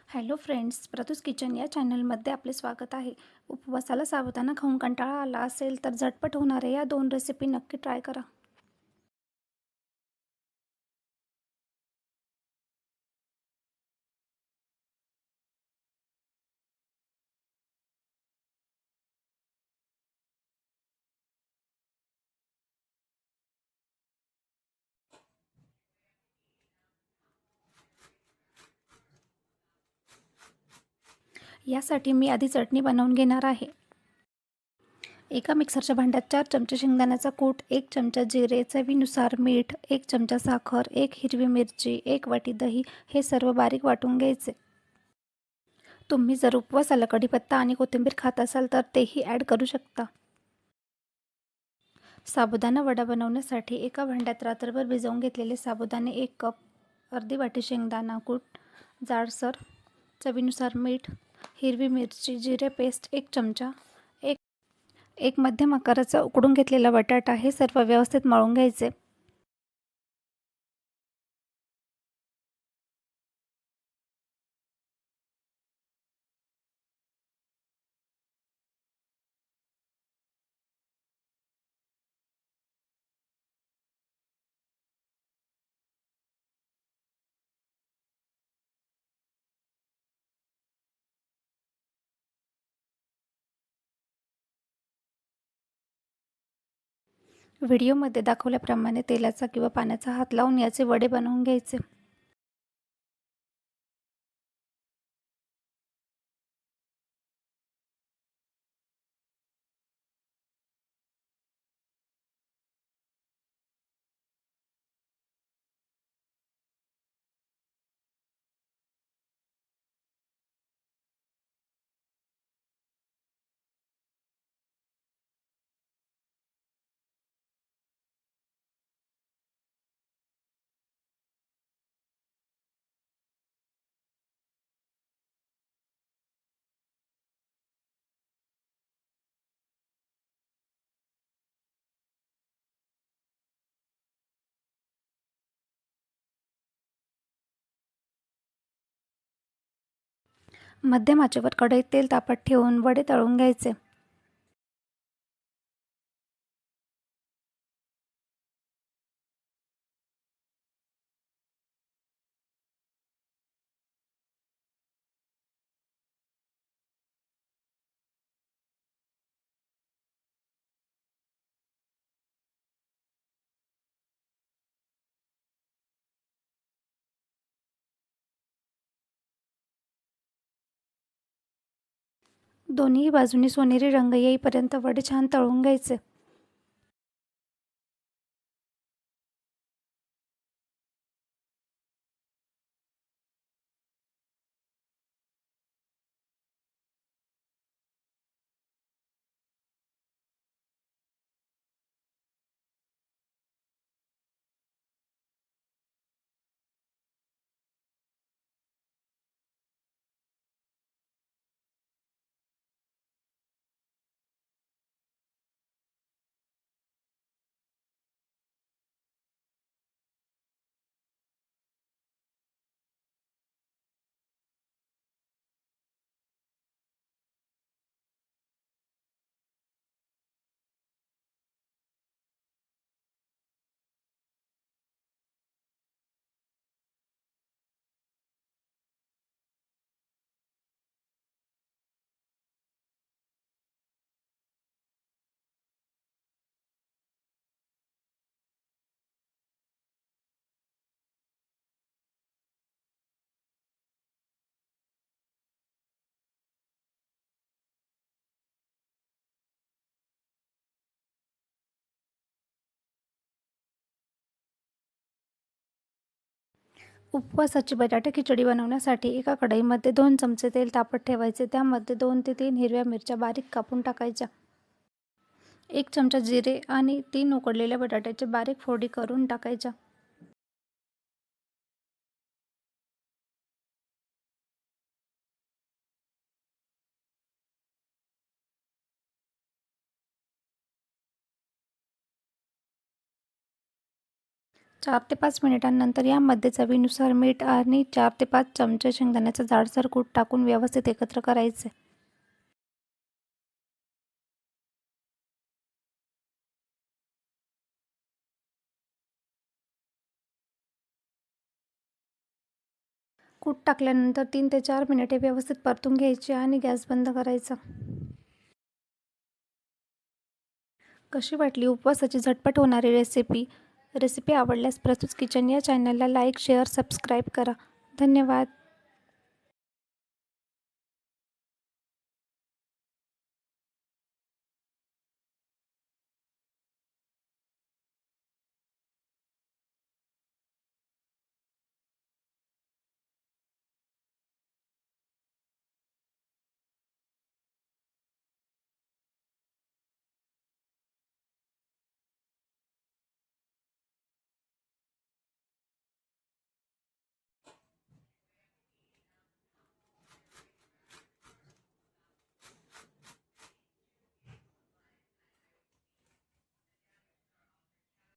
Hello friends, प्रतूस kitchen या चॅनलमध्ये आपले स्वागत आहे. उपवासाला साबुदाणा खाऊन कंटाळा आला असेल तर झटपट होणाऱ्या या 2 रेसिपी नक्की ट्राय करा. यासाठी मी आधी चटणी बनवून घेणार आहे. एका मिक्सरच्या भांड्यात 4 चमचे शेंगदाण्याचा कूट, 1 चमचा जिरे, चवीनुसार मीठ, 1 चमचा साखर, 1 हिरवी मिरची, 1 वाटी दही हे सर्व बारीक वाटून घ्यायचे. तुम्ही जर उपवासाला कढीपत्ता आणि कोथिंबीर खात असाल तर तेही ॲड करू शकता. साबुदाणा वडा बनवण्यासाठी एका भांड्यात रात्रभर भिजवून घेतलेले साबुदाणे 1 कप, अर्धी वाटी शेंगदाणा कूट, जाडसर, चवीनुसार मीठ, हिरवी मिरची, जिरे पेस्ट 1 चमचा, एक एक मध्यम आकाराचा उकडून घेतलेला बटाटा हे सर्व व्यवस्थित मळून घ्यायचे. व्हिडिओमध्ये दाखवल्याप्रमाणे तेलाचा किंवा पाण्याचा हात लावून याचे वडे बनवून घ्यायचे. मध्यम आचेवर कढईत तेल तापत ठेवून वडे तळून घ्यायचे. दोन्ही बाजूनी सोनेरी रंग येईपर्यंत वडे छान तळून घ्यायचे. उपवासाची बटाटा खिचडी बनवण्यासाठी एका कढईमध्ये 2 चमचे तेल तापत ठेवायचे. त्यामध्ये 2 ते 3 हिरव्या मिरच्या बारीक कापून टाकायच्या. 1 चमचा जिरे आणि 3 उकडलेल्या बटाट्याचे बारीक फोडी करून टाकायच्या. 4 ते 5 मिनिटांनंतर यामध्ये चवीनुसार मीठ आणि 4 ते 5 चमचे शेंगदाण्याचं जाडसर कूट टाकून व्यवस्थित एकत्र करायचे. कूट टाकल्यानंतर 3 ते 4 मिनिटे व्यवस्थित परतून घ्यायचे आणि गॅस बंद करायचा. कशी वाटली उपवासाची झटपट होणारी रेसिपी? रेसिपी आवडल्यास प्रसूस किचन या चॅनलला लाईक, शेअर, सबस्क्राईब करा. धन्यवाद.